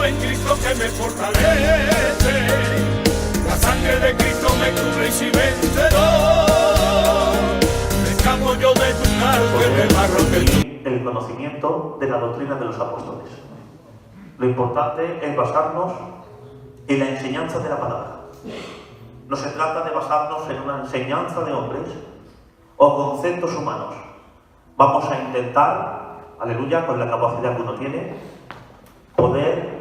en Cristo que me fortalece. La sangre de Cristo me cubre y si vencedor. Me escapo yo de tu cárcel, del barro que tú. El conocimiento de la doctrina de los apóstoles. Lo importante es basarnos en la enseñanza de la palabra. No se trata de basarnos en una enseñanza de hombres o conceptos humanos. Vamos a intentar, aleluya, con la capacidad que uno tiene, poder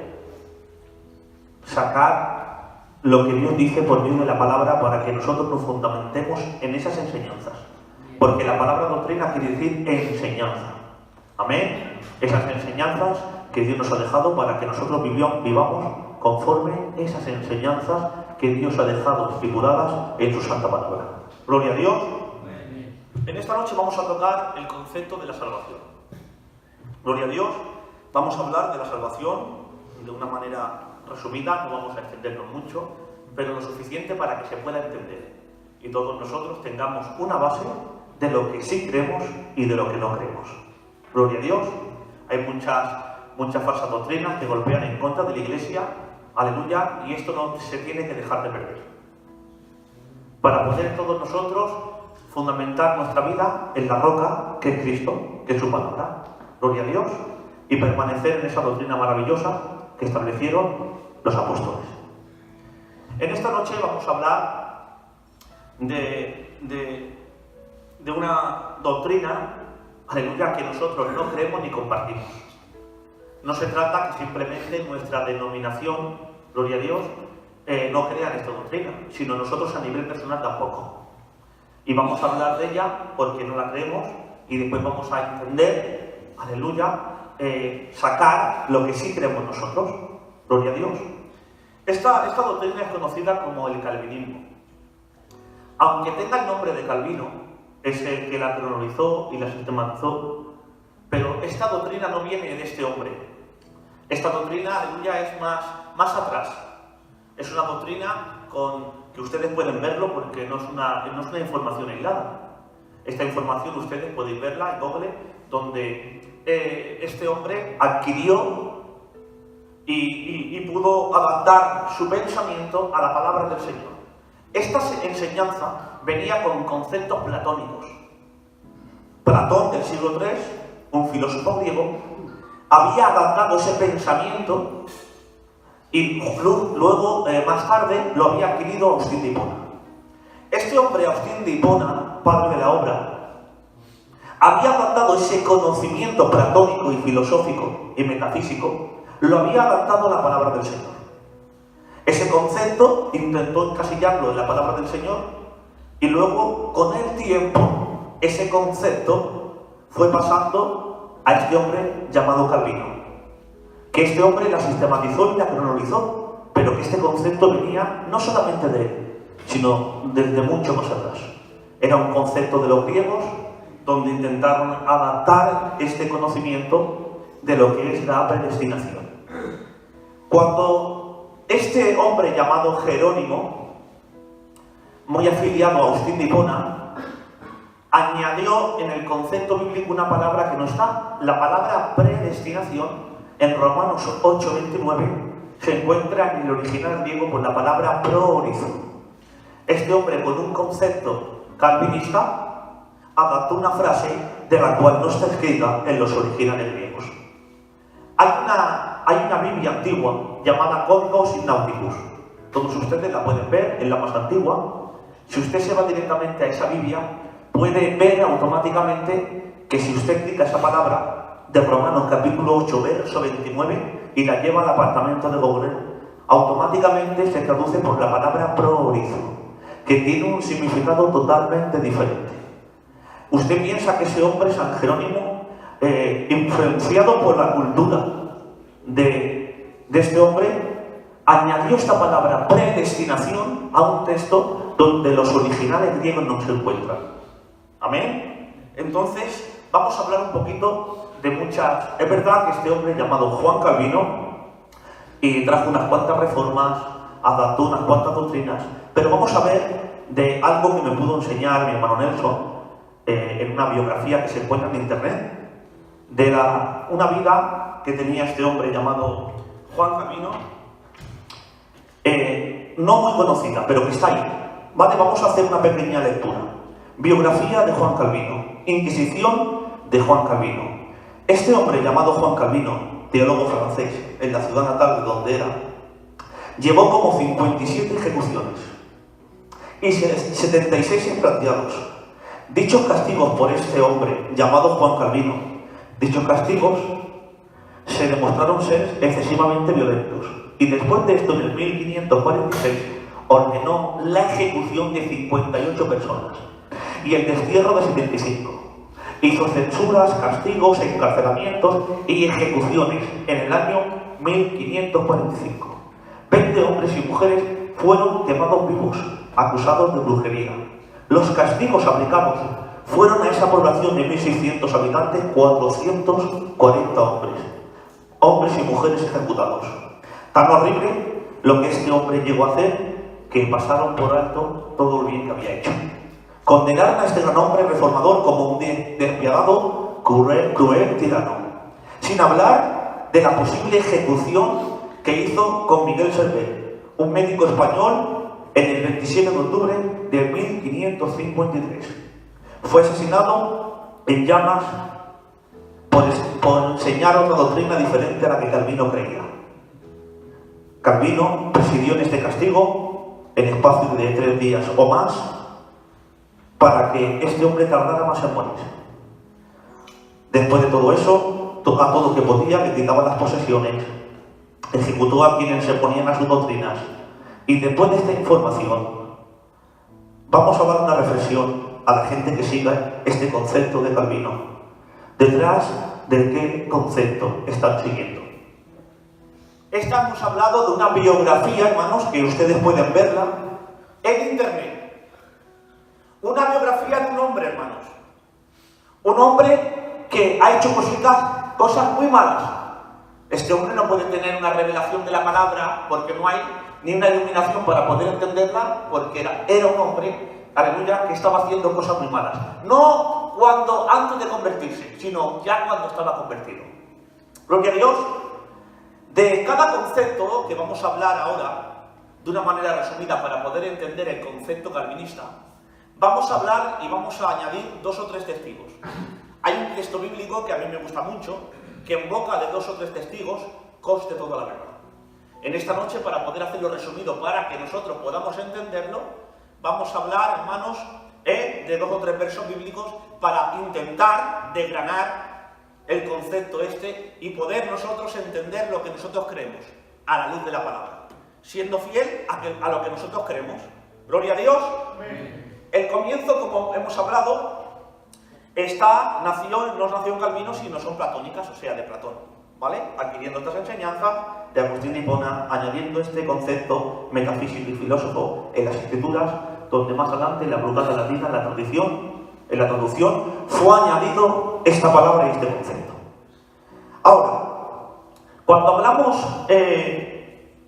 sacar lo que Dios dice por medio de la palabra para que nosotros nos fundamentemos en esas enseñanzas. Porque la palabra doctrina quiere decir enseñanza. Amén. Esas enseñanzas que Dios nos ha dejado para que nosotros vivamos conforme esas enseñanzas que Dios ha dejado estipuladas en su santa palabra. Gloria a Dios. En esta noche vamos a tocar el concepto de la salvación. Gloria a Dios. Vamos a hablar de la salvación de una manera resumida, no vamos a extendernos mucho, pero lo suficiente para que se pueda entender y todos nosotros tengamos una base de lo que sí creemos y de lo que no creemos. Gloria a Dios. Hay muchas falsas doctrinas que golpean en contra de la Iglesia, aleluya, y esto no se tiene que dejar de perder. Para poder todos nosotros fundamentar nuestra vida en la roca que es Cristo, que es su palabra. Gloria a Dios. Y permanecer en esa doctrina maravillosa que establecieron los apóstoles. En esta noche vamos a hablar de una doctrina, aleluya, que nosotros no creemos ni compartimos. No se trata que simplemente nuestra denominación, gloria a Dios, no crea esta doctrina, sino nosotros a nivel personal tampoco. Y vamos a hablar de ella porque no la creemos y después vamos a entender, aleluya, sacar lo que sí creemos nosotros. Gloria a Dios. Esta doctrina es conocida como el calvinismo. Aunque tenga el nombre de Calvino, es el que la cronologizó y la sistematizó, pero esta doctrina no viene de este hombre. Esta doctrina, aleluya, es más atrás. Es una doctrina que ustedes pueden verlo porque no es una información aislada. Esta información ustedes pueden verla en Google, donde este hombre adquirió y pudo adaptar su pensamiento a la palabra del Señor. Esta enseñanza venía con conceptos platónicos. Platón del siglo III, un filósofo griego, había adaptado ese pensamiento y luego, más tarde, lo había adquirido Agustín de Hipona. Este hombre, Agustín de Hipona, padre de la obra, había adaptado ese conocimiento platónico y filosófico y metafísico, lo había adaptado a la palabra del Señor. Ese concepto intentó encasillarlo en la palabra del Señor y luego, con el tiempo, ese concepto fue pasando a este hombre llamado Calvino. Que este hombre la sistematizó y la cronologizó, pero que este concepto venía no solamente de él, sino desde mucho más atrás. Era un concepto de los griegos, donde intentaron adaptar este conocimiento de lo que es la predestinación. Cuando este hombre llamado Jerónimo, muy afiliado a Agustín de Hipona, añadió en el concepto bíblico una palabra que no está. La palabra predestinación en Romanos 8:29 se encuentra en el original griego con la palabra proorizo. Este hombre, con un concepto calvinista, adaptó una frase de la cual no está escrita en los originales griegos. Hay una Biblia antigua llamada Códigos Nauticus. Todos ustedes la pueden ver, es la más antigua. Si usted se va directamente a esa Biblia, puede ver automáticamente que si usted clica esa palabra de Romanos capítulo 8, verso 29, y la lleva al apartamento de Google, automáticamente se traduce por la palabra proorizo, que tiene un significado totalmente diferente. Usted piensa que ese hombre, San Jerónimo, influenciado por la cultura de este hombre, añadió esta palabra predestinación a un texto donde los originales griegos no se encuentran. ¿Amén? Entonces, vamos a hablar un poquito de muchas... Es verdad que este hombre llamado Juan Calvino y trajo unas cuantas reformas, adaptó unas cuantas doctrinas, pero vamos a ver de algo que me pudo enseñar mi hermano Nelson en una biografía que se encuentra en internet, de una vida que tenía este hombre llamado Juan Calvino, no muy conocida, pero que está ahí. Vale, vamos a hacer una pequeña lectura. Biografía de Juan Calvino, Inquisición de Juan Calvino. Este hombre llamado Juan Calvino, teólogo francés, en la ciudad natal de donde era, llevó como 57 ejecuciones y 76 enfrascados. Dichos castigos por este hombre llamado Juan Calvino, dichos castigos se demostraron ser excesivamente violentos, y después de esto, en el 1546, ordenó la ejecución de 58 personas y el destierro de 75. Hizo censuras, castigos, encarcelamientos y ejecuciones en el año 1545. 20 hombres y mujeres fueron quemados vivos, acusados de brujería. Los castigos aplicados fueron a esa población de 1.600 habitantes 440 hombres y mujeres ejecutados. Tan horrible lo que este hombre llegó a hacer que pasaron por alto todo el bien que había hecho. Condenaron a este gran hombre reformador como un despiadado, cruel tirano, sin hablar de la posible ejecución que hizo con Miguel Servet, un médico español, en el 27 de octubre de 1553. Fue asesinado en llamas por enseñar otra doctrina diferente a la que Calvino creía. Calvino presidió en este castigo en espacio de 3 días o más para que este hombre tardara más en morir. Después de todo eso, a todo que podía, le quitaba las posesiones, ejecutó a quienes se oponían a sus doctrinas. Y después de esta información, vamos a dar una reflexión a la gente que siga este concepto de Calvino. ¿Detrás de qué concepto están siguiendo? Esta hemos hablado de una biografía, hermanos, que ustedes pueden verla en internet. Una biografía de un hombre, hermanos. Un hombre que ha hecho cosas muy malas. Este hombre no puede tener una revelación de la palabra porque no hay ni una iluminación para poder entenderla, porque era un hombre, aleluya, que estaba haciendo cosas muy malas. No antes de convertirse, sino ya cuando estaba convertido. Gloria a Dios. De cada concepto que vamos a hablar ahora, de una manera resumida para poder entender el concepto calvinista, vamos a hablar y vamos a añadir 2 o 3 testigos. Hay un texto bíblico que a mí me gusta mucho, que en boca de 2 o 3 testigos conste toda la verdad. En esta noche, para poder hacerlo resumido, para que nosotros podamos entenderlo, vamos a hablar, hermanos, de 2 o 3 versos bíblicos para intentar desgranar el concepto este y poder nosotros entender lo que nosotros creemos a la luz de la palabra, siendo fiel a lo que nosotros creemos. Gloria a Dios. Amén. El comienzo, como hemos hablado, no nació en Calvino, sino son platónicas, o sea, de Platón, ¿vale? Adquiriendo estas enseñanzas de Agustín de Hipona, añadiendo este concepto metafísico y filósofo en las escrituras, donde más adelante en la Vulgata Latina, en la traducción, fue añadido esta palabra y este concepto. Ahora, cuando hablamos en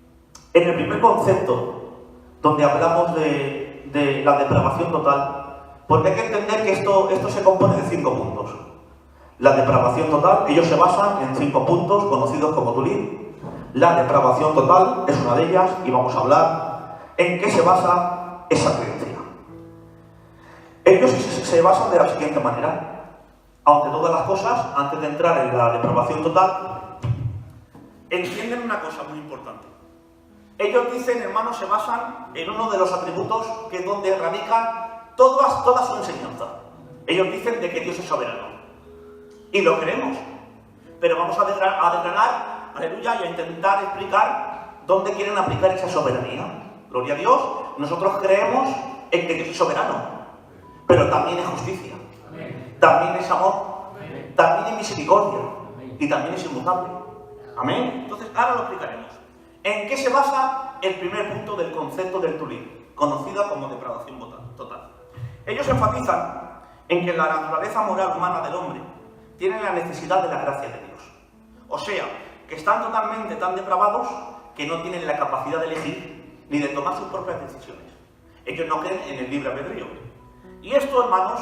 el primer concepto, donde hablamos de la depravación total, porque hay que entender que esto se compone de 5 puntos. La depravación total, ellos se basan en 5 puntos conocidos como Tulid. La depravación total es una de ellas y vamos a hablar en qué se basa esa creencia. Ellos se basan de la siguiente manera. Ante todas las cosas, antes de entrar en la depravación total, entienden una cosa muy importante. Ellos dicen, hermanos, se basan en uno de los atributos que es donde radican toda su enseñanza. Ellos dicen de que Dios es soberano. Y lo creemos. Pero vamos a desgranar, aleluya, y a intentar explicar dónde quieren aplicar esa soberanía. Gloria a Dios. Nosotros creemos en que Dios es soberano. Pero también es justicia. Amén. También es amor. Amén. También es misericordia. Amén. Y también es inmutable. Amén. Entonces, ahora lo explicaremos. ¿En qué se basa el primer punto del concepto del Tulid, conocida como depravación total? Ellos enfatizan en que la naturaleza moral humana del hombre tiene la necesidad de la gracia de Dios. O sea, que están totalmente tan depravados que no tienen la capacidad de elegir ni de tomar sus propias decisiones. Ellos no creen en el libre albedrío. Y esto, hermanos,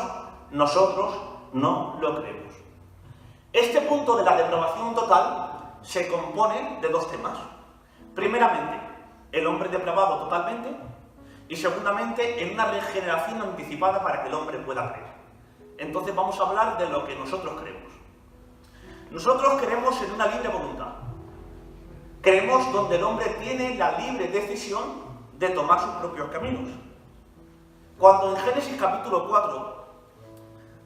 nosotros no lo creemos. Este punto de la depravación total se compone de dos temas. Primeramente, el hombre depravado totalmente, y segundamente, en una regeneración anticipada para que el hombre pueda creer. Entonces vamos a hablar de lo que nosotros creemos. Nosotros creemos en una libre voluntad. Creemos donde el hombre tiene la libre decisión de tomar sus propios caminos. Cuando en Génesis capítulo 4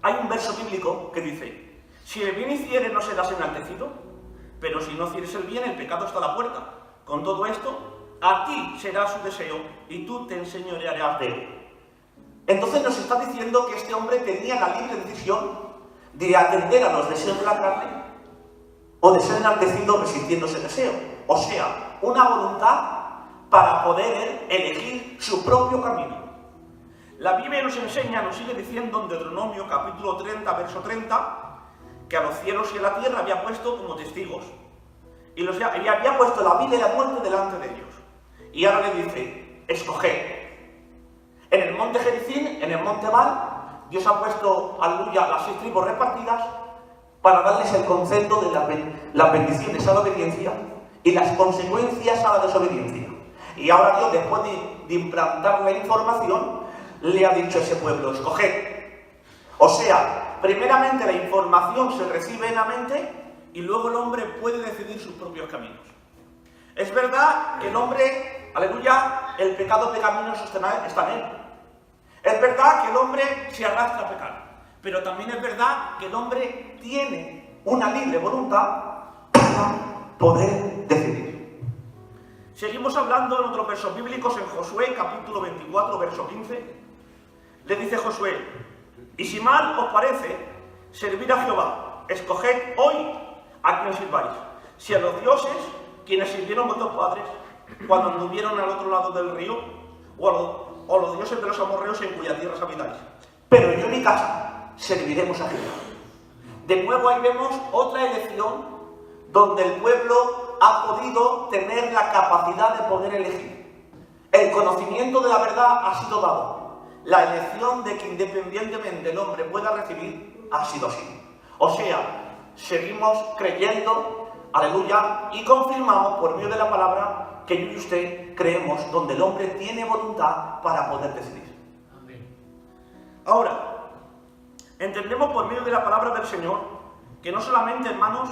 hay un verso bíblico que dice: si el bien hicieres no serás enaltecido, pero si no hicieres el bien, el pecado está a la puerta. Con todo esto, a ti será su deseo y tú te enseñorearás de él. Entonces nos está diciendo que este hombre tenía la libre decisión de atender a los deseos de la carne o de ser enaltecido resistiendo ese deseo. O sea, una voluntad para poder elegir su propio camino. La Biblia nos enseña, nos sigue diciendo en Deuteronomio capítulo 30, verso 30, que a los cielos y a la tierra había puesto como testigos. Y había puesto la vida y la muerte delante de ellos. Y ahora le dice: escoged. En el monte Gerizim, en el monte Ebal, Dios ha puesto, aleluya, las 6 tribus repartidas para darles el concepto de las bendiciones a la obediencia y las consecuencias a la desobediencia. Y ahora Dios, después de implantar la información, le ha dicho a ese pueblo: escoged. O sea, primeramente la información se recibe en la mente y luego el hombre puede decidir sus propios caminos. Es verdad que el hombre, aleluya, el pecado pecaminoso está en él. Es verdad que el hombre se arrastra a pecar, pero también es verdad que el hombre tiene una libre voluntad para poder decidir. Seguimos hablando en otros versos bíblicos, en Josué capítulo 24, verso 15. Le dice Josué: y si mal os parece servir a Jehová, escoged hoy a quien sirváis, si a los dioses quienes sirvieron vuestros padres cuando anduvieron al otro lado del río, o los dioses de los amorreos en cuya tierra habitáis. Pero yo y mi casa serviremos a Jehová. De nuevo ahí vemos otra elección donde el pueblo ha podido tener la capacidad de poder elegir. El conocimiento de la verdad ha sido dado. La elección de que independientemente el hombre pueda recibir ha sido así. O sea, seguimos creyendo, aleluya, y confirmamos por medio de la palabra que yo y usted creemos donde el hombre tiene voluntad para poder decidir. Amén. Ahora, entendemos por medio de la palabra del Señor que no solamente, hermanos,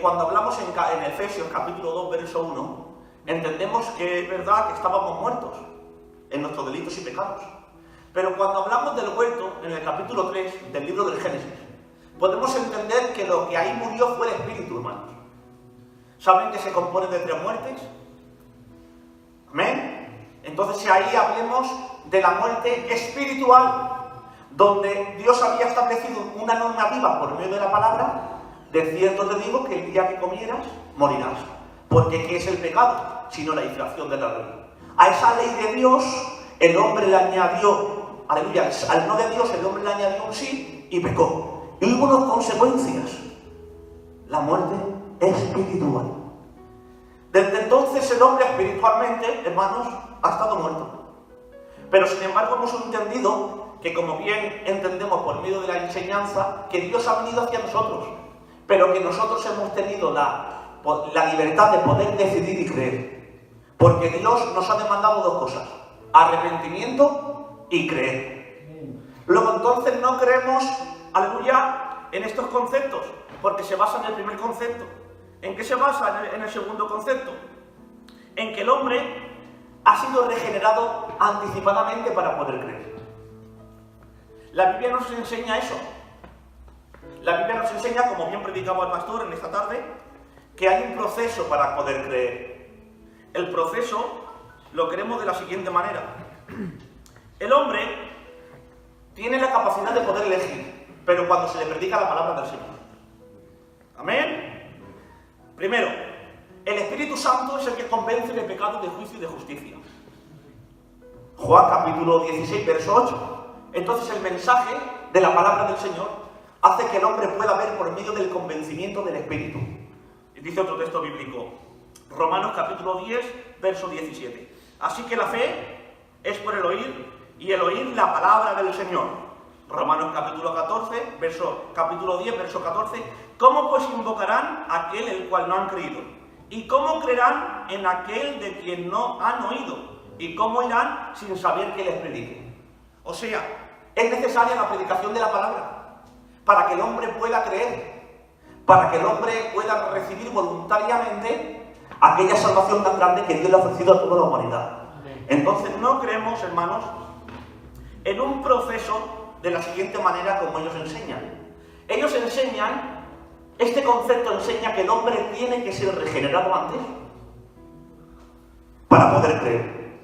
cuando hablamos en Efesios capítulo 2, verso 1, entendemos que es verdad que estábamos muertos en nuestros delitos y pecados. Pero cuando hablamos del huerto, en el capítulo 3 del libro del Génesis, podemos entender que lo que ahí murió fue el espíritu, hermanos. ¿Saben que se compone de 3 muertes? ¿Amén? Entonces ahí hablemos de la muerte espiritual, donde Dios había establecido una normativa por medio de la palabra: de cierto te digo que el día que comieras, morirás. Porque ¿qué es el pecado? Sino la infracción de la ley. A esa ley de Dios el hombre le añadió, aleluya, al no de Dios el hombre le añadió un sí y pecó. Y hubo unas consecuencias: la muerte espiritual. Desde entonces el hombre espiritualmente, hermanos, ha estado muerto. Pero sin embargo hemos entendido que, como bien entendemos por medio de la enseñanza, que Dios ha venido hacia nosotros, pero que nosotros hemos tenido la libertad de poder decidir y creer. Porque Dios nos ha demandado 2 cosas: arrepentimiento y creer. Luego entonces no creemos, aleluya, en estos conceptos, porque se basa en el primer concepto. ¿En qué se basa en el segundo concepto? En que el hombre ha sido regenerado anticipadamente para poder creer. La Biblia nos enseña eso. La Biblia nos enseña, como bien predicaba el pastor en esta tarde, que hay un proceso para poder creer. El proceso lo queremos de la siguiente manera. El hombre tiene la capacidad de poder elegir, pero cuando se le predica la palabra del Señor. Amén. Primero, el Espíritu Santo es el que convence de pecado, de juicio y de justicia. Juan capítulo 16, verso 8. Entonces el mensaje de la palabra del Señor hace que el hombre pueda ver por medio del convencimiento del Espíritu. Y dice otro texto bíblico, Romanos capítulo 10, verso 17. Así que la fe es por el oír, y el oír la palabra del Señor. Romanos capítulo 10, verso 14. ¿Cómo pues invocarán a aquel el cual no han creído? ¿Y cómo creerán en aquel de quien no han oído? ¿Y cómo irán sin saber que les predique? O sea, es necesaria la predicación de la palabra para que el hombre pueda creer, para que el hombre pueda recibir voluntariamente aquella salvación tan grande que Dios le ha ofrecido a toda la humanidad. Entonces no creemos, hermanos, en un proceso de la siguiente manera como ellos enseñan. Ellos enseñan, este concepto enseña que el hombre tiene que ser regenerado antes para poder creer.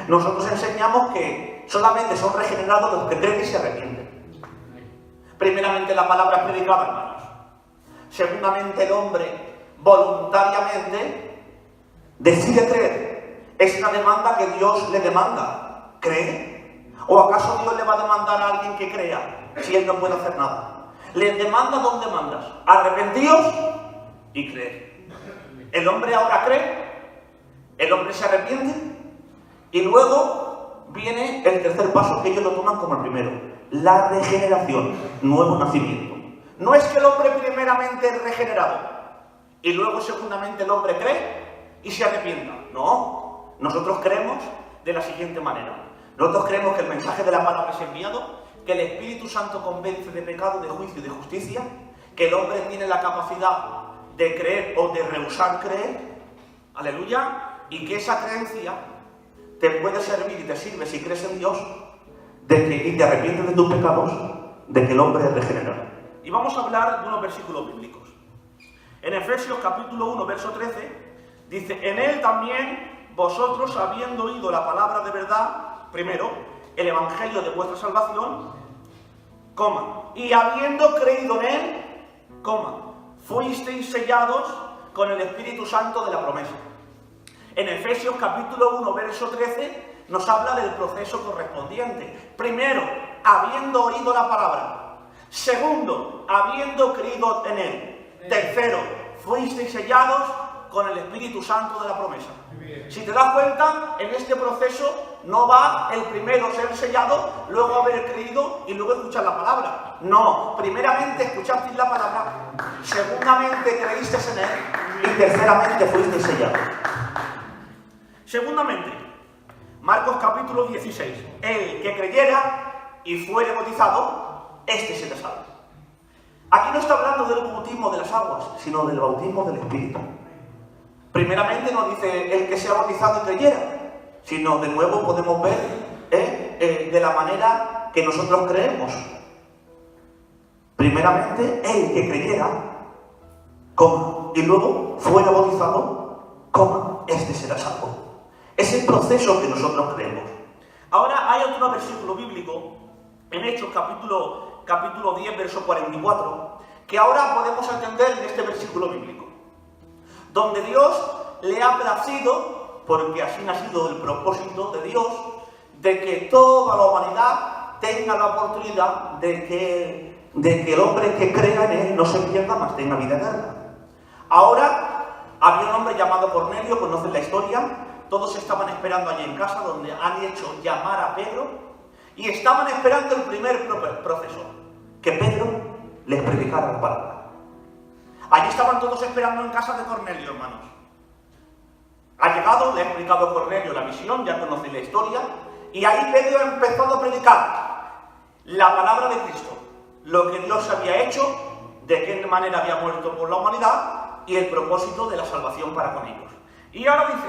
Nosotros enseñamos que solamente son regenerados los que creen y se arrepienten. Primeramente la palabra es predicada, hermanos. Segundamente el hombre voluntariamente decide creer. Es una demanda que Dios le demanda. ¿Cree? ¿O acaso Dios le va a demandar a alguien que crea si él no puede hacer nada? Le demanda dos demandas: arrepentíos y creer. El hombre ahora cree, el hombre se arrepiente y luego viene el tercer paso que ellos lo toman como el primero: la regeneración, nuevo nacimiento. No es que el hombre primeramente es regenerado y luego segundamente el hombre cree y se arrepienta. No, nosotros creemos de la siguiente manera. Nosotros creemos que el mensaje de la palabra es enviado, que el Espíritu Santo convence de pecado, de juicio y de justicia, que el hombre tiene la capacidad de creer o de rehusar creer, aleluya, y que esa creencia te puede servir y te sirve si crees en Dios, y te arrepientes de tus pecados, de que el hombre es regenerado. Y vamos a hablar de unos versículos bíblicos. En Efesios capítulo 1, verso 13, dice: en él también vosotros, habiendo oído la palabra de verdad, primero, el evangelio de vuestra salvación, y habiendo creído en él, fuisteis sellados con el Espíritu Santo de la promesa. En Efesios capítulo 1, verso 13, nos habla del proceso correspondiente. Primero, habiendo oído la palabra. Segundo, habiendo creído en él. Tercero, fuisteis sellados con el Espíritu Santo de la promesa. Si te das cuenta, en este proceso no va el primero ser sellado, luego haber creído y luego escuchar la palabra. No, primeramente escuchasteis la palabra, segundamente creísteis en él y terceramente fuisteis sellados. Segundamente, Marcos capítulo 16, el que creyera y fuere bautizado, este será salvo. Aquí no está hablando del bautismo de las aguas, sino del bautismo del Espíritu. Primeramente nos dice el que sea bautizado y creyera, sino de nuevo podemos ver de la manera que nosotros creemos. Primeramente el que creyera, y luego fuera bautizado, este será salvo. Es el proceso que nosotros creemos. Ahora hay otro versículo bíblico en Hechos capítulo 10, verso 44, que ahora podemos entender en este versículo bíblico, donde Dios le ha placido, porque así ha sido el propósito de Dios, de que toda la humanidad tenga la oportunidad de que el hombre que crea en él no se pierda, más tenga vida eterna. Ahora había un hombre llamado Cornelio, conocen la historia, todos estaban esperando allí en casa, donde han hecho llamar a Pedro, y estaban esperando el primer proceso, que Pedro les predicara la palabra. Allí estaban todos esperando en casa de Cornelio, hermanos. Ha llegado, le ha explicado a Cornelio la visión, ya conocéis la historia, y ahí Pedro ha empezado a predicar la palabra de Cristo, lo que Dios había hecho, de qué manera había muerto por la humanidad y el propósito de la salvación para con ellos. Y ahora dice,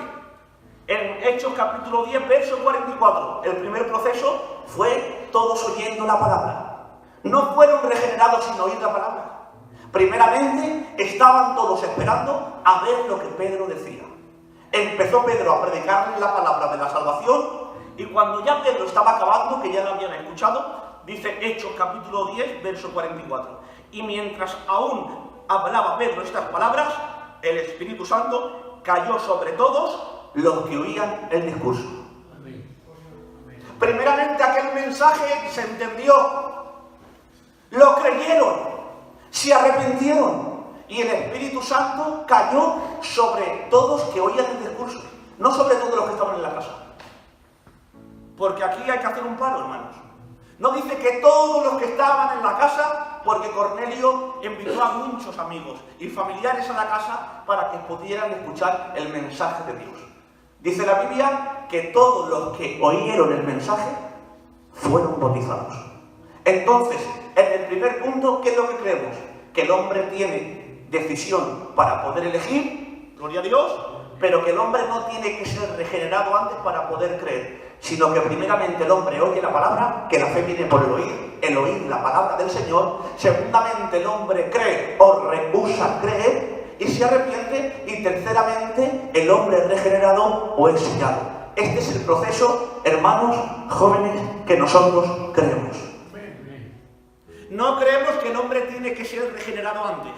en Hechos capítulo 10, verso 44, el primer proceso fue todos oyendo la palabra. No fueron regenerados sin oír la palabra. Primeramente estaban todos esperando a ver lo que Pedro decía. Empezó Pedro a predicarles la palabra de la salvación, y cuando ya Pedro estaba acabando, que ya lo habían escuchado, dice Hechos capítulo 10, verso 44. Y mientras aún hablaba Pedro estas palabras, el Espíritu Santo cayó sobre todos los que oían el discurso. Primeramente aquel mensaje se entendió, lo creyeron, se arrepintieron, y el Espíritu Santo cayó sobre todos que oían el discurso, no sobre todos los que estaban en la casa. Porque aquí hay que hacer un paro, hermanos. No dice que todos los que estaban en la casa porque Cornelio invitó a muchos amigos y familiares a la casa para que pudieran escuchar el mensaje de Dios. Dice la Biblia que todos los que oyeron el mensaje fueron bautizados. Entonces, en el primer punto, ¿qué es lo que creemos? Que el hombre tiene decisión para poder elegir, gloria a Dios, pero que el hombre no tiene que ser regenerado antes para poder creer, sino que primeramente el hombre oye la palabra, que la fe viene por el oír la palabra del Señor. Segundamente el hombre cree o rehúsa creer y se arrepiente, y terceramente el hombre es regenerado o es sellado. Este es el proceso, hermanos jóvenes, que nosotros creemos. No creemos que el hombre tiene que ser regenerado antes,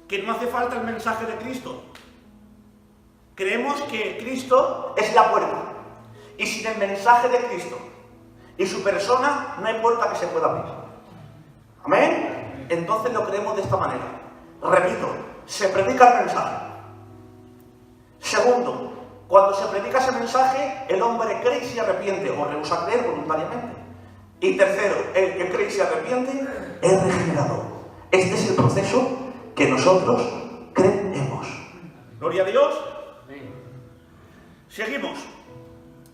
que no hace falta el mensaje de Cristo. Creemos que Cristo Es la puerta, y sin el mensaje de Cristo y su persona no hay puerta que se pueda abrir. ¿Amén? Entonces lo creemos de esta manera. Repito, se predica el mensaje. Segundo, cuando se predica ese mensaje, el hombre cree y se arrepiente o rehúsa creer voluntariamente. Y tercero, el que cree y se arrepiente es regenerado. Este es el proceso que nosotros creemos. Gloria a Dios. Seguimos.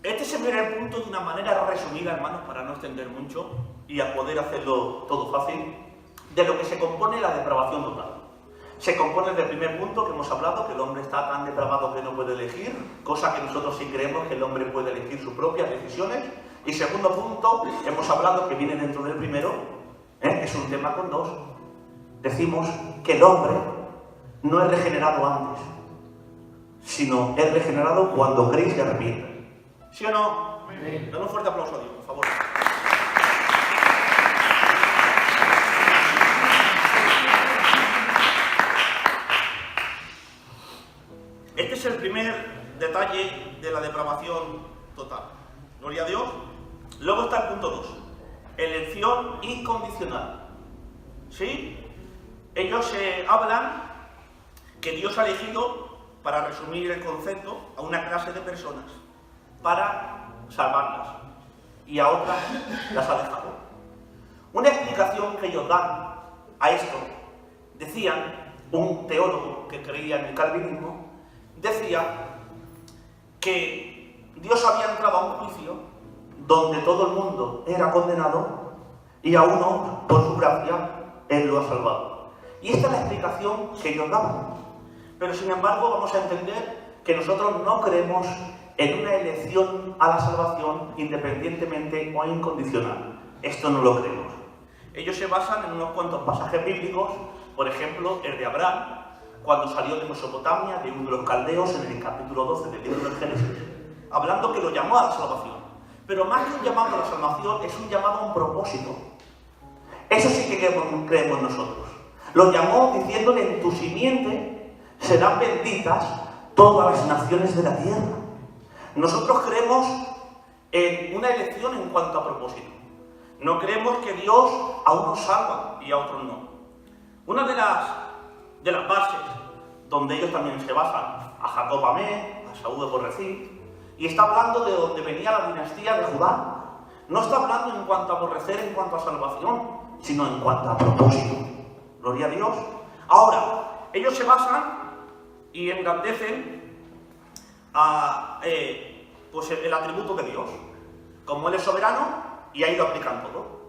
Este es el primer punto de una manera resumida, hermanos, para no extender mucho y a poder hacerlo todo fácil, de lo que se compone la depravación total. Se compone del primer punto que hemos hablado, que el hombre está tan depravado que no puede elegir, cosa que nosotros sí creemos que el hombre puede elegir sus propias decisiones. Y segundo punto, hemos hablado, que viene dentro del primero, es un tema con dos. Decimos que el hombre no es regenerado antes, sino es regenerado cuando cree y se arrepiente. ¿Sí o no? Dale un fuerte aplauso a Dios, por favor. Este es el primer detalle de la depravación total. Gloria a Dios. Luego está el punto 2. Elección incondicional. ¿Sí? Ellos hablan que Dios ha elegido, para resumir el concepto, a una clase de personas para salvarlas y a otras las ha dejado. Una explicación que ellos dan a esto, decían, un teólogo que creía en el calvinismo, decía que Dios había entrado a un juicio donde todo el mundo era condenado y a uno, por su gracia, Él lo ha salvado. Y esta es la explicación que ellos daban. Pero sin embargo vamos a entender que nosotros no creemos en una elección a la salvación independientemente o incondicional. Esto no lo creemos. Ellos se basan en unos cuantos pasajes bíblicos, por ejemplo, el de Abraham, cuando salió de Mesopotamia, de uno de los caldeos, en el capítulo 12 del libro del Génesis, hablando que lo llamó a la salvación. Pero más que un llamado a la salvación, es un llamado a un propósito. Eso sí que creemos nosotros. Lo llamó diciéndole: en tu simiente serán benditas todas las naciones de la tierra. Nosotros creemos en una elección en cuanto a propósito. No creemos que Dios a unos salva y a otros no. Una de las bases donde ellos también se basan, a Jacob amé, a Saúl aborrecí, y está hablando de donde venía la dinastía de Judá. No está hablando en cuanto a aborrecer, en cuanto a salvación, sino en cuanto a propósito. Gloria a Dios. Ahora, ellos se basan y engrandecen pues el atributo de Dios. Como Él es soberano, y ahí lo aplican todo.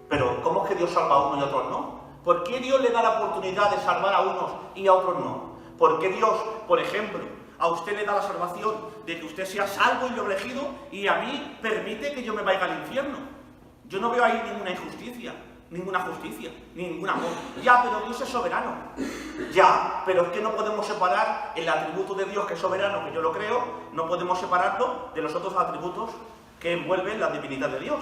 Pero ¿cómo es que Dios salva a unos y a otros no? ¿Por qué Dios le da la oportunidad de salvar a unos y a otros no? ¿Por qué Dios, por ejemplo, a usted le da la salvación de que usted sea salvo y elegido, y a mí permite que yo me vaya al infierno? Yo no veo ahí ninguna injusticia, ninguna justicia, ningún amor. Ya, pero Dios es soberano. Ya, pero es que no podemos separar el atributo de Dios, que es soberano, que yo lo creo, no podemos separarlo de los otros atributos que envuelven la divinidad de Dios.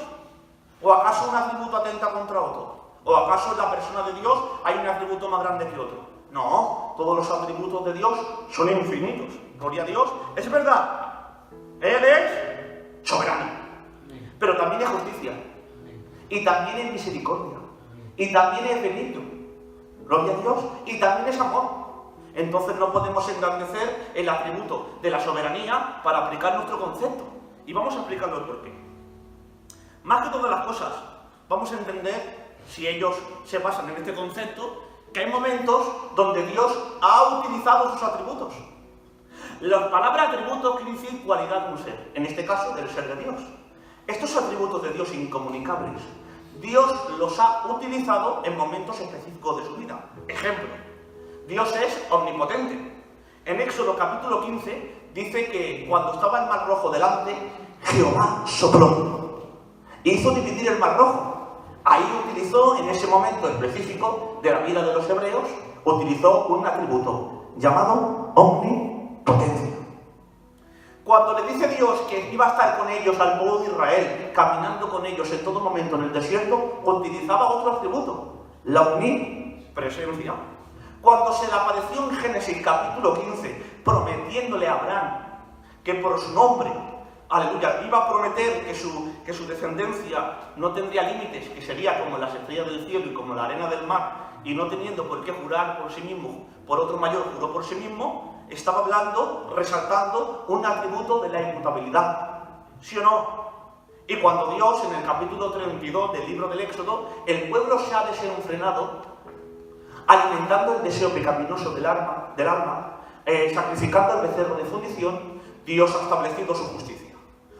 ¿O acaso un atributo atenta contra otro? ¿O acaso en la persona de Dios hay un atributo más grande que otro? No, todos los atributos de Dios son infinitos. Gloria a Dios. Es verdad, Él es soberano, pero también es justicia, y también es misericordia, y también es benigno. Gloria a Dios. Y también es amor. Entonces no podemos engrandecer el atributo de la soberanía para aplicar nuestro concepto. Y vamos a explicarlo el porqué. Más que todas las cosas, vamos a entender si ellos se basan en este concepto, que hay momentos donde Dios ha utilizado sus atributos. La palabra atributos quiere decir cualidad de un ser, en este caso del ser de Dios. Estos atributos de Dios incomunicables, Dios los ha utilizado en momentos específicos de su vida. Ejemplo, Dios es omnipotente. En Éxodo capítulo 15 dice que cuando estaba el Mar Rojo delante, Jehová sopló, hizo dividir el Mar Rojo. Ahí utilizó, en ese momento específico de la vida de los hebreos, utilizó un atributo llamado omnipotencia. Cuando le dice Dios que iba a estar con ellos, al pueblo de Israel, caminando con ellos en todo momento en el desierto, utilizaba otro atributo, la omnipresencia. Cuando se le apareció en Génesis capítulo 15, prometiéndole a Abraham que por su nombre, aleluya, iba a prometer que su descendencia no tendría límites, que sería como las estrellas del cielo y como la arena del mar, y no teniendo por qué jurar por sí mismo, por otro mayor juró por sí mismo, estaba hablando, resaltando un atributo de la inmutabilidad. ¿Sí o no? Y cuando Dios, en el capítulo 32 del libro del Éxodo, el pueblo se ha desenfrenado, alimentando el deseo pecaminoso del alma, sacrificando el becerro de fundición, Dios ha establecido su justicia.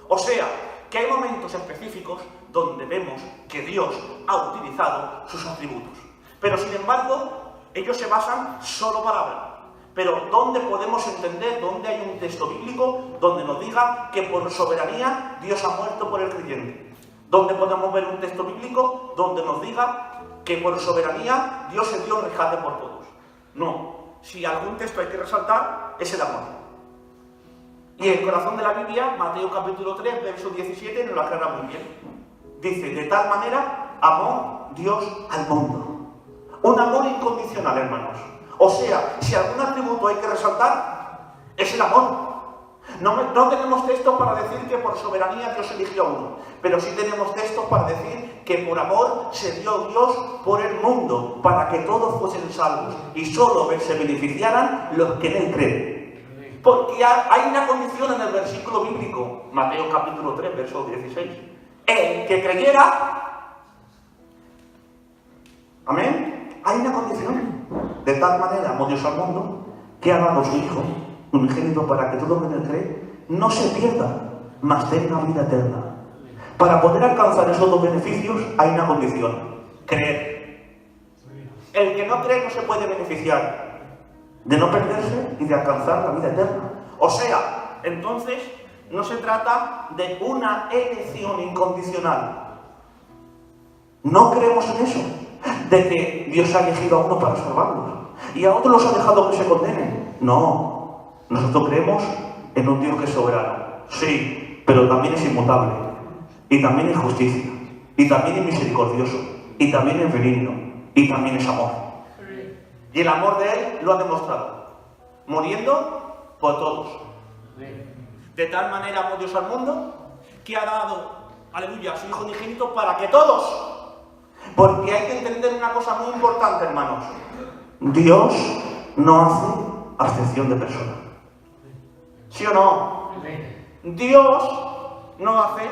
O sea, que hay momentos específicos donde vemos que Dios ha utilizado sus atributos. Pero sin embargo, ellos se basan solo para hablar. Pero ¿dónde podemos entender, dónde hay un texto bíblico donde nos diga que por soberanía Dios ha muerto por el creyente? ¿Dónde podemos ver un texto bíblico donde nos diga que por soberanía Dios se dio rescate por todos? No. Si algún texto hay que resaltar, es el amor. Y el corazón de la Biblia, Mateo capítulo 3, verso 17, nos lo aclara muy bien. Dice, de tal manera amó Dios al mundo. Un amor incondicional, hermanos. O sea, si algún atributo hay que resaltar, es el amor. No tenemos textos para decir que por soberanía Dios eligió a uno, pero sí tenemos textos para decir que por amor se dio Dios por el mundo, para que todos fuesen salvos y solo se beneficiaran los que en él creen. Porque hay una condición en el versículo bíblico, Mateo capítulo 3, verso 16. El que creyera, amén, hay una condición. De tal manera amó Dios al mundo, que ha dado a su Hijo unigénito para que todo el que en él cree no se pierda, mas tenga vida eterna. Para poder alcanzar esos dos beneficios hay una condición: creer. El que no cree no se puede beneficiar de no perderse y de alcanzar la vida eterna. O sea, entonces no se trata de una elección incondicional. No creemos en eso, de que Dios ha elegido a uno para salvarlos y a otros los ha dejado que se condenen. No, nosotros creemos en un Dios que es soberano, sí, pero también es inmutable, y también es justicia, y también es misericordioso, y también es benigno, y también es amor. Y el amor de Él lo ha demostrado, muriendo por todos. De tal manera amó Dios al mundo, que ha dado, aleluya, a su Hijo unigénito para que todos. Porque hay que entender una cosa muy importante, hermanos. Dios no hace acepción de personas. ¿Sí o no? Dios no hace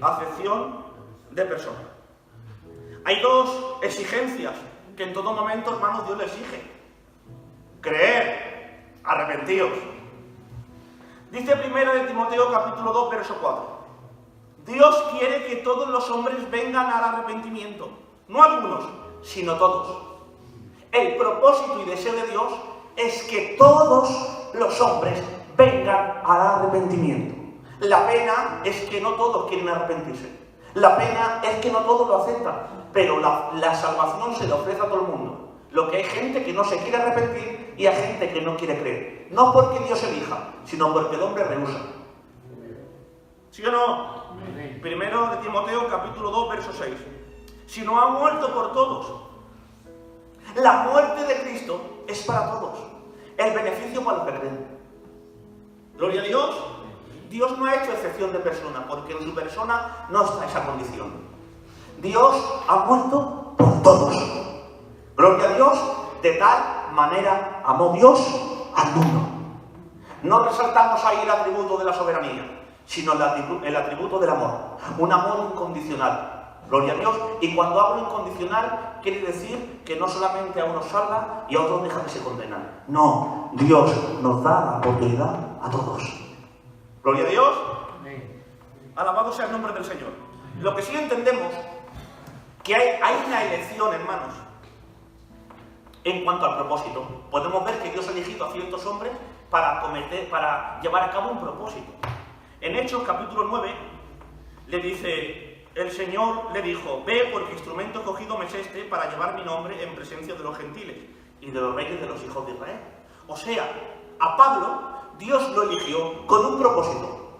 acepción de personas. Hay dos exigencias que en todo momento, hermanos, Dios le exige. Creer, arrepentidos. Dice 1 de Timoteo capítulo 2, verso 4. Dios quiere que todos los hombres vengan al arrepentimiento. No algunos, sino todos. El propósito y deseo de Dios es que todos los hombres vengan al arrepentimiento. La pena es que no todos quieren arrepentirse. La pena es que no todos lo aceptan. Pero la salvación se le ofrece a todo el mundo. Lo que hay gente que no se quiere arrepentir y hay gente que no quiere creer. No porque Dios elija, sino porque el hombre rehúsa. ¿Sí o no? 1 de Timoteo capítulo 2, verso 6. Si no ha muerto por todos. La muerte de Cristo es para todos. El beneficio para los que creen. Gloria a Dios. Dios no ha hecho excepción de persona, porque en su persona no está esa condición. Dios ha muerto por todos. Gloria a Dios. De tal manera amó Dios al mundo. No resaltamos ahí el atributo de la soberanía, sino el atributo del amor. Un amor incondicional. Gloria a Dios. Y cuando hablo incondicional, quiere decir que no solamente a unos salva y a otros deja que se condenan. No, Dios nos da la oportunidad a todos. Gloria a Dios. Alabado sea el nombre del Señor. Lo que sí entendemos, que hay una elección, hermanos, en cuanto al propósito. Podemos ver que Dios ha elegido a ciertos hombres para llevar a cabo un propósito. En Hechos capítulo 9, le dice, el Señor le dijo, ve porque instrumento cogido me es este para llevar mi nombre en presencia de los gentiles y de los reyes de los hijos de Israel. O sea, a Pablo Dios lo eligió con un propósito,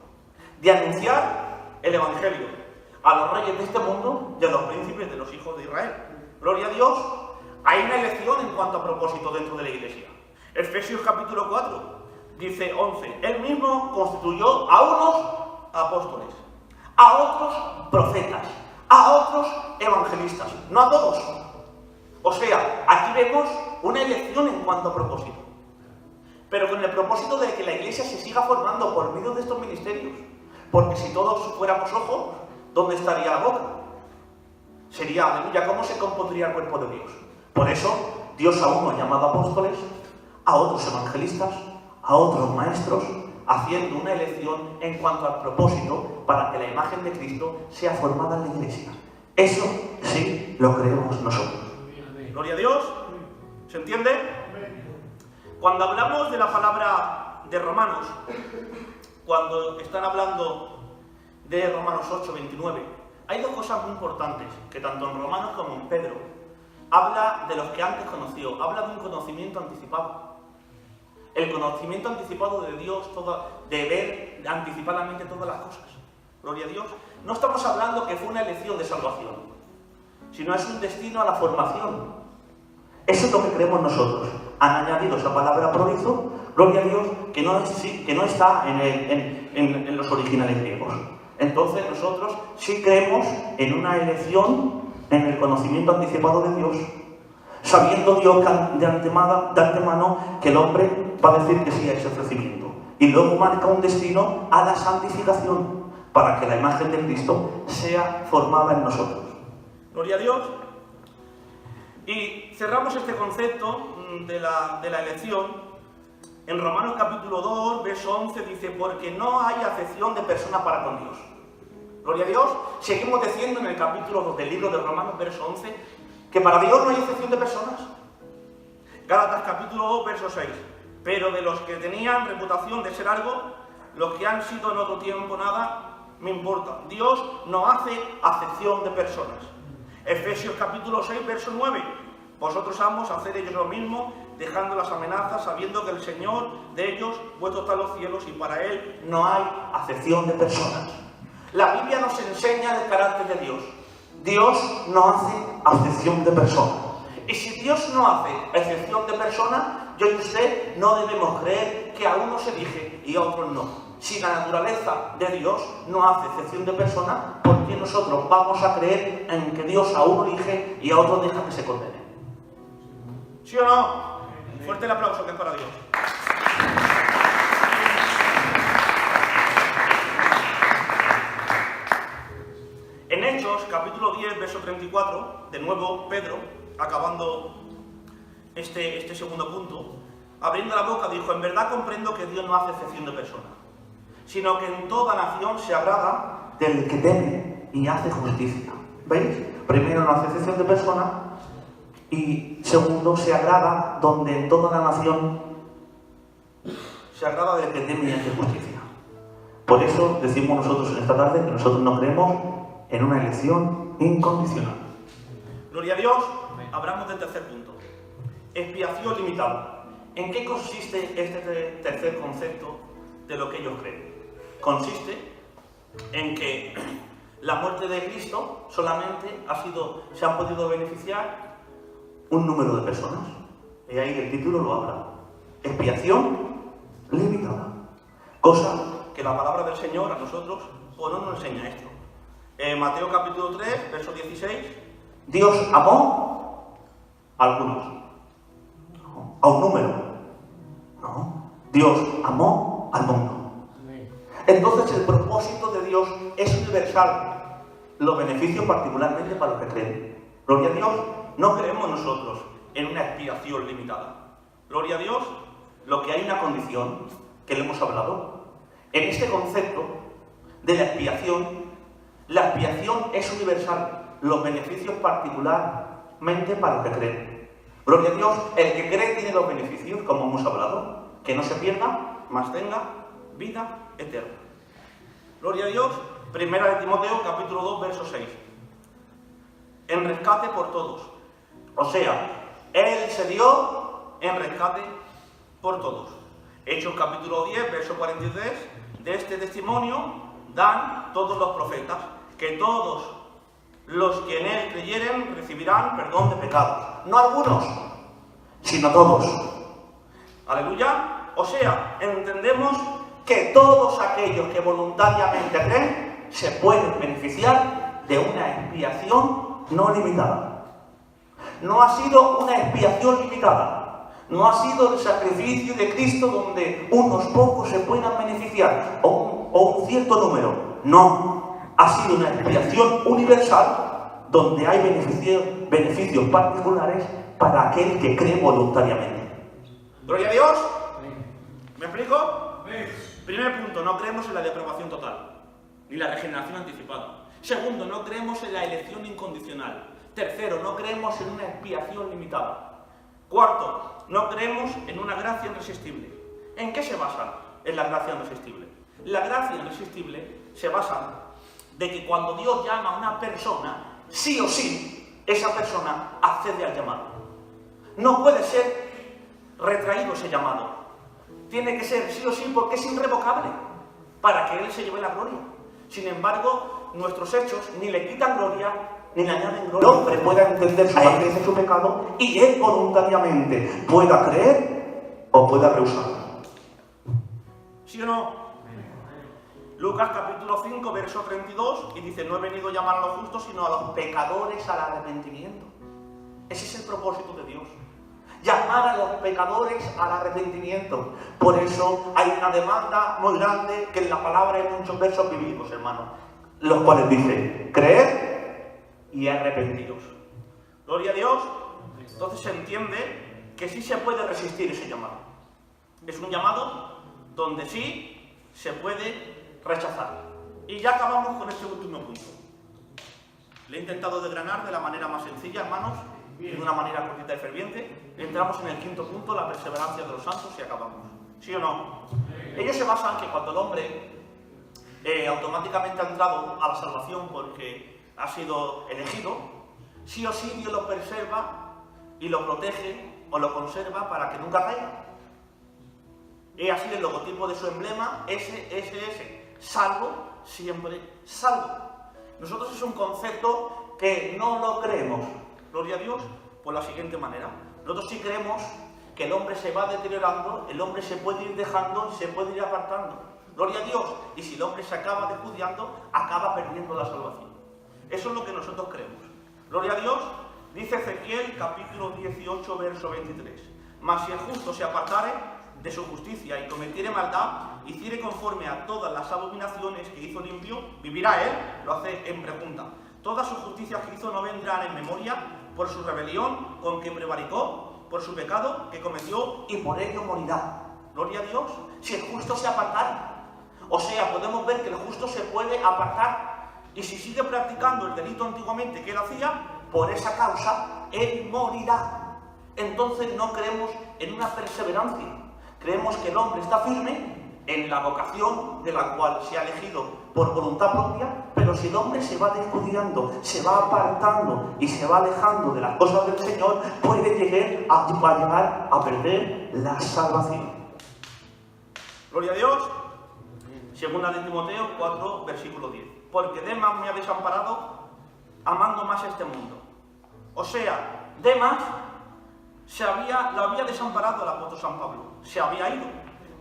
de anunciar el Evangelio a los reyes de este mundo y a los príncipes de los hijos de Israel. Gloria a Dios. Hay una elección en cuanto a propósito dentro de la iglesia. Efesios capítulo 4, dice 11, él mismo constituyó a unos apóstoles, a otros profetas, a otros evangelistas, no a todos. O sea, aquí vemos una elección en cuanto a propósito, pero con el propósito de que la iglesia se siga formando por medio de estos ministerios, porque si todos fuéramos ojos, ¿dónde estaría la boca? Sería, aleluya, ¿cómo se compondría el cuerpo de Dios? Por eso, Dios a uno ha llamado apóstoles, a otros evangelistas, a otros maestros, haciendo una elección en cuanto al propósito para que la imagen de Cristo sea formada en la iglesia. Eso sí lo creemos nosotros. Gloria a Dios. ¿Se entiende? Cuando hablamos de la palabra de Romanos, cuando están hablando de Romanos 8, 29, hay dos cosas muy importantes, que tanto en Romanos como en Pedro, habla de los que antes conoció, habla de un conocimiento anticipado. El conocimiento anticipado de Dios, de ver anticipadamente todas las cosas. Gloria a Dios. No estamos hablando que fue una elección de salvación, sino es un destino a la formación. Eso es lo que creemos nosotros. Han añadido esa palabra prorizo, gloria a Dios, que no está en los originales griegos. Entonces nosotros sí creemos en una elección, en el conocimiento anticipado de Dios, sabiendo Dios de antemano que el hombre va a decir que sí a ese ofrecimiento. Y luego marca un destino a la santificación, para que la imagen de Cristo sea formada en nosotros. Gloria a Dios. Y cerramos este concepto de la elección. En Romanos capítulo 2, verso 11 dice, porque no hay acepción de persona para con Dios. Gloria a Dios. Seguimos diciendo en el capítulo 2 del libro de Romanos, verso 11, que para Dios no hay acepción de personas. Gálatas capítulo 2, verso 6. Pero de los que tenían reputación de ser algo, los que han sido en otro tiempo nada, me importa. Dios no hace acepción de personas. Efesios capítulo 6, verso 9. Vosotros amos hacer ellos lo mismo, dejando las amenazas, sabiendo que el Señor de ellos, vuestro está en los cielos, y para Él no hay acepción de personas. La Biblia nos enseña el carácter de Dios. Dios no hace acepción de personas. Y si Dios no hace excepción de personas, yo y usted no debemos creer que a uno se elige y a otros no. Si la naturaleza de Dios no hace excepción de personas, ¿por qué nosotros vamos a creer en que Dios a uno elige y a otro deja que se condene? ¿Sí o no? Fuerte el aplauso que es para Dios. En Hechos, capítulo 10, verso 34, de nuevo Pedro, acabando este segundo punto, abriendo la boca, dijo, en verdad comprendo que Dios no hace excepción de personas, sino que en toda nación se agrada del que teme y hace justicia. ¿Veis? Primero, no hace excepción de personas, y segundo, se agrada donde en toda la nación se agrada del que teme y hace justicia. Por eso decimos nosotros en esta tarde que nosotros no creemos en una elección incondicional. Gloria a Dios. Hablamos del tercer punto. Expiación limitada. ¿En qué consiste este tercer concepto de lo que ellos creen? Consiste en que la muerte de Cristo solamente se han podido beneficiar un número de personas. Y ahí el título lo habla. Expiación limitada. Cosa que la palabra del Señor a nosotros no nos enseña esto. Mateo capítulo 3, verso 16. Dios amó a algunos. No. A un número. No. Dios amó al mundo. Entonces el propósito de Dios es universal. los beneficios particularmente para los que creen. Gloria a Dios, no creemos nosotros en una expiación limitada. Gloria a Dios, lo que hay una condición que le hemos hablado. En este concepto de la expiación es universal, los beneficios particularmente para los que creen. Gloria a Dios, el que cree tiene los beneficios, como hemos hablado, que no se pierda, mas tenga vida eterna. Gloria a Dios, 1 Timoteo capítulo 2, verso 6. En rescate por todos. O sea, Él se dio en rescate por todos. Hechos capítulo 10, verso 43. De este testimonio dan todos los profetas, que todos los que en Él creyeren recibirán perdón de pecados. No algunos, sino todos. Aleluya. O sea, entendemos que todos aquellos que voluntariamente creen se pueden beneficiar de una expiación no limitada. No ha sido una expiación limitada. No ha sido el sacrificio de Cristo donde unos pocos se puedan beneficiar o un cierto número. No. Ha sido una expiación universal donde hay beneficios particulares para aquel que cree voluntariamente. Gloria a Dios. ¿Me explico? Primer punto, no creemos en la depravación total, ni la regeneración anticipada. Segundo, no creemos en la elección incondicional. Tercero, no creemos en una expiación limitada. Cuarto, no creemos en una gracia irresistible. ¿En qué se basa en la gracia irresistible? La gracia irresistible se basa de que cuando Dios llama a una persona, sí o sí, esa persona accede al llamado. No puede ser retraído ese llamado. Tiene que ser sí o sí porque es irrevocable para que Él se lleve la gloria. Sin embargo, nuestros hechos ni le quitan gloria ni le añaden gloria. El hombre pueda entender su grandeza y su pecado y él voluntariamente pueda creer o pueda rehusar. ¿Sí o no? Lucas capítulo 5, verso 32 y dice: no he venido a llamar a los justos sino a los pecadores al arrepentimiento. Ese es el propósito de Dios. Llamar a los pecadores al arrepentimiento. Por eso hay una demanda muy grande que en la palabra hay muchos versos bíblicos, hermanos, los cuales dicen: creer y arrepentiros. Gloria a Dios. Entonces se entiende que sí se puede resistir ese llamado. Es un llamado donde sí se puede rechazar. Y ya acabamos con este último punto. Le he intentado desgranar de la manera más sencilla, hermanos, de una manera cortita y ferviente. Entramos en el quinto punto, la perseverancia de los santos, y acabamos. ¿Sí o no? Ellos se basan que cuando el hombre automáticamente ha entrado a la salvación porque ha sido elegido, sí o sí Dios lo preserva y lo protege o lo conserva para que nunca caiga. Y así el logotipo de su emblema, SSS, salvo, siempre salvo. Nosotros es un concepto que no lo creemos, gloria a Dios, por la siguiente manera. Nosotros sí creemos que el hombre se va deteriorando, el hombre se puede ir dejando, se puede ir apartando. Gloria a Dios. Y si el hombre se acaba desjudiando, acaba perdiendo la salvación. Eso es lo que nosotros creemos. Gloria a Dios. Dice Ezequiel, capítulo 18, verso 23. Mas si el justo se apartare de su justicia y cometiere maldad, hiciere conforme a todas las abominaciones que hizo limpio, vivirá él. Lo hace en pregunta. Todas sus justicias que hizo no vendrán en memoria por su rebelión con que prevaricó, por su pecado que cometió, y por ello morirá. Gloria a Dios. Si el justo se apartara. O sea, podemos ver que el justo se puede apartar. Y si sigue practicando el delito antiguamente que él hacía, por esa causa, él morirá. Entonces no creemos en una perseverancia. Creemos que el hombre está firme en la vocación de la cual se ha elegido por voluntad propia, pero si el hombre se va descuidando, se va apartando y se va alejando de las cosas del Señor, puede llegar a perder la salvación. Gloria a Dios. Segunda de Timoteo 4, versículo 10. Porque Demas me ha desamparado amando más este mundo. O sea, Demas lo había desamparado el apóstol San Pablo. Se había ido.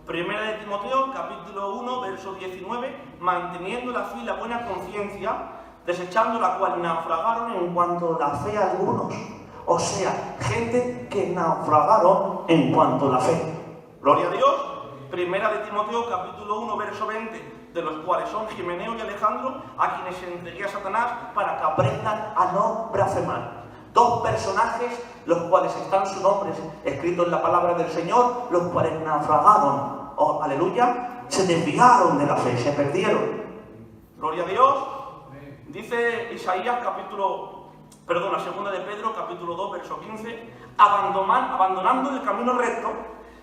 Primera de Timoteo, capítulo 1, verso 19, manteniendo la fe y la buena conciencia, desechando la cual naufragaron en cuanto a la fe algunos. O sea, gente que naufragaron en cuanto a la fe. Gloria a Dios. Primera de Timoteo, capítulo 1, verso 20, de los cuales son Himeneo y Alejandro, a quienes se entregué a Satanás para que aprendan a no blasfemar. Dos personajes, los cuales están sus nombres escritos en la palabra del Señor, los cuales naufragaron, oh, aleluya, se desviaron de la fe, se perdieron. Gloria a Dios. Dice Isaías, segunda de Pedro, capítulo 2, verso 15, abandonando el camino recto,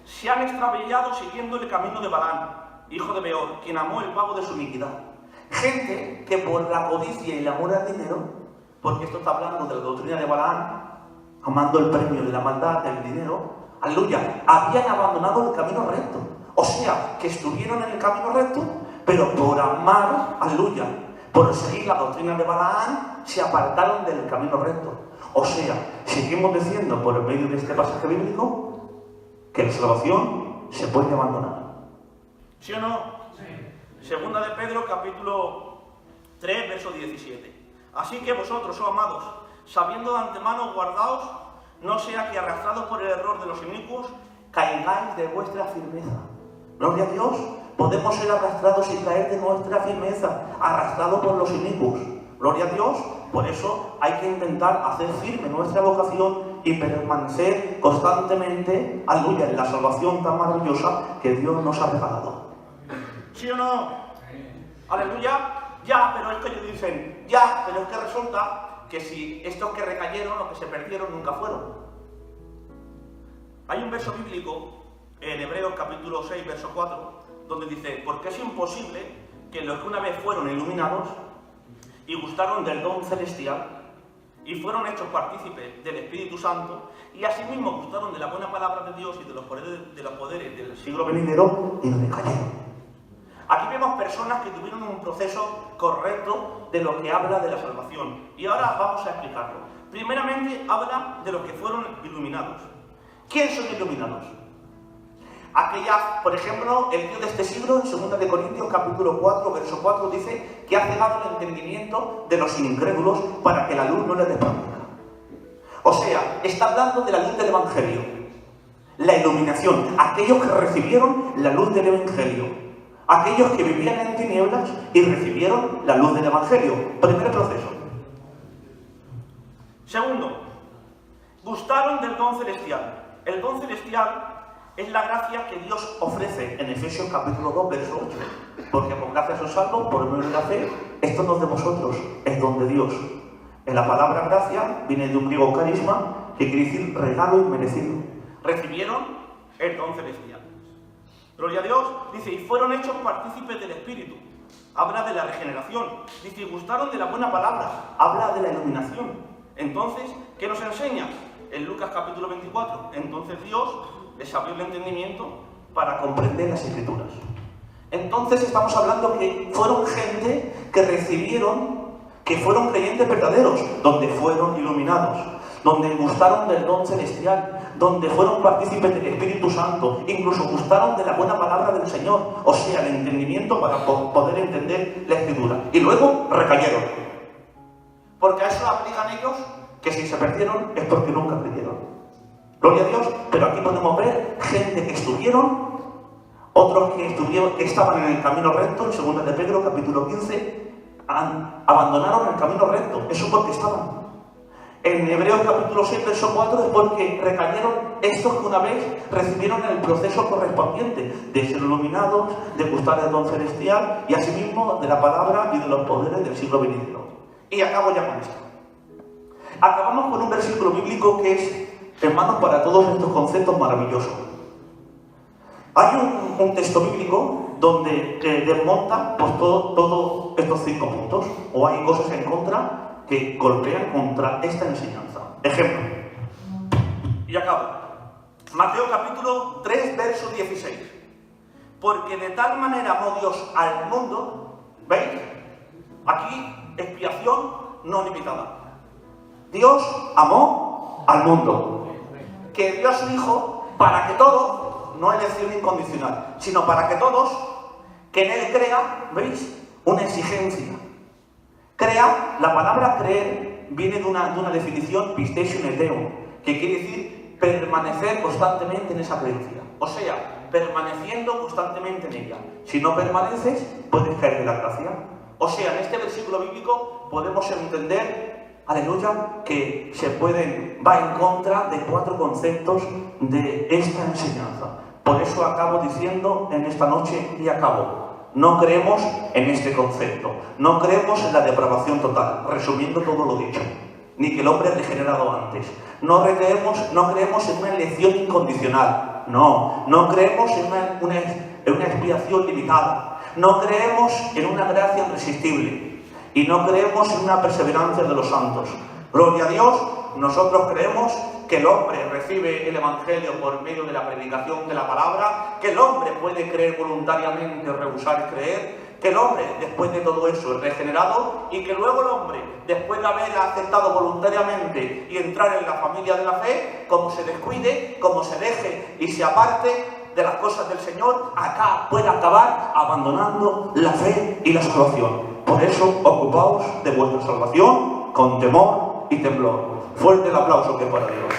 se han extraviado siguiendo el camino de Balaam, hijo de Beor, quien amó el pago de su iniquidad. Gente que por la codicia y el amor al dinero, porque esto está hablando de la doctrina de Balaam, amando el premio de la maldad del dinero, aleluya, habían abandonado el camino recto. O sea, que estuvieron en el camino recto, pero por amar, aleluya, por seguir la doctrina de Balaam, se apartaron del camino recto. O sea, seguimos diciendo por medio de este pasaje bíblico que la salvación se puede abandonar. ¿Sí o no? Sí. Segunda de Pedro, capítulo 3, verso 17. Así que vosotros, oh amados, sabiendo de antemano, guardaos, no sea que arrastrados por el error de los inicuos, caigáis de vuestra firmeza. Gloria a Dios, podemos ser arrastrados y caer de nuestra firmeza, arrastrados por los inicuos. Gloria a Dios, por eso hay que intentar hacer firme nuestra vocación y permanecer constantemente, aleluya, en la salvación tan maravillosa que Dios nos ha regalado. ¿Sí o no? Aleluya. Ya, pero es que ellos dicen, ya, pero es que resulta que si estos que recayeron o que se perdieron nunca fueron. Hay un verso bíblico en Hebreos capítulo 6, verso 4, donde dice, porque es imposible que los que una vez fueron iluminados y gustaron del don celestial y fueron hechos partícipes del Espíritu Santo y asimismo gustaron de la buena palabra de Dios y de los poderes del siglo venidero y no decayeron. Aquí vemos personas que tuvieron un proceso correcto de lo que habla de la salvación. Y ahora vamos a explicarlo. Primeramente habla de los que fueron iluminados. ¿Quiénes son iluminados? Aquellas, por ejemplo, el Dios de este siglo, en 2 de Corintios capítulo 4, verso 4, dice que ha cegado el entendimiento de los incrédulos para que la luz no les resplandezca. O sea, está hablando de la luz del Evangelio. La iluminación, aquellos que recibieron la luz del Evangelio. Aquellos que vivían en tinieblas y recibieron la luz del Evangelio. Primer proceso. Segundo, gustaron del don celestial. El don celestial es la gracia que Dios ofrece en Efesios capítulo 2, verso 8. Porque por gracia sois salvos, por medio de la fe, esto no es de vosotros, es don de Dios. En la palabra gracia viene de un griego carisma, que quiere decir regalo inmerecido. Recibieron el don celestial. Gloria a Dios, dice, y fueron hechos partícipes del Espíritu. Habla de la regeneración. Dice, y gustaron de la buena palabra. Habla de la iluminación. Entonces, ¿qué nos enseña? En Lucas capítulo 24. Entonces Dios les abrió el entendimiento para comprender las Escrituras. Entonces estamos hablando que fueron gente que recibieron, que fueron creyentes verdaderos, donde fueron iluminados, donde gustaron del don celestial, donde fueron partícipes del Espíritu Santo, incluso gustaron de la buena palabra del Señor, o sea, el entendimiento para poder entender la Escritura. Y luego recayeron. Porque a eso aplican ellos, que si se perdieron es porque nunca creyeron. Gloria a Dios, pero aquí podemos ver gente que estuvieron, otros que estaban en el camino recto, en 2 de Pedro capítulo 15, abandonaron el camino recto, eso porque estaban. En Hebreos capítulo 6, verso 4, es porque recayeron estos que una vez recibieron el proceso correspondiente de ser iluminados, de gustar del don celestial y asimismo de la palabra y de los poderes del siglo venidero. Y acabo ya con esto. Acabamos con un versículo bíblico que es, hermanos, para todos estos conceptos maravillosos. Hay un texto bíblico donde desmonta pues, todos estos 5 puntos, o hay cosas en contra que golpean contra esta enseñanza. Ejemplo. Y acabo. Mateo capítulo 3, verso 16. Porque de tal manera amó Dios al mundo, ¿veis? Aquí, expiación no limitada. Dios amó al mundo. Que dio a su Hijo para que todos, no elección incondicional, sino para que todos, que en Él crea, ¿veis? Una exigencia. Crea, la palabra creer viene de una definición pistation eteo, que quiere decir permanecer constantemente en esa creencia. O sea, permaneciendo constantemente en ella. Si no permaneces, puedes caer de la gracia. O sea, en este versículo bíblico podemos entender, aleluya, que va en contra de 4 conceptos de esta enseñanza. Por eso acabo diciendo en esta noche y acabo. No creemos en este concepto, no creemos en la depravación total, resumiendo todo lo dicho, ni que el hombre es regenerado antes. No creemos en una elección incondicional, no creemos en una expiación limitada, no creemos en una gracia irresistible y no creemos en una perseverancia de los santos. Gloria a Dios, nosotros creemos que el hombre recibe el Evangelio por medio de la predicación de la palabra, que el hombre puede creer voluntariamente o rehusar creer, que el hombre después de todo eso es regenerado y que luego el hombre, después de haber aceptado voluntariamente y entrar en la familia de la fe, como se descuide, como se deje y se aparte de las cosas del Señor, acá puede acabar abandonando la fe y la salvación. Por eso, ocupaos de vuestra salvación con temor y temblor. Fuerte el aplauso que es para Dios.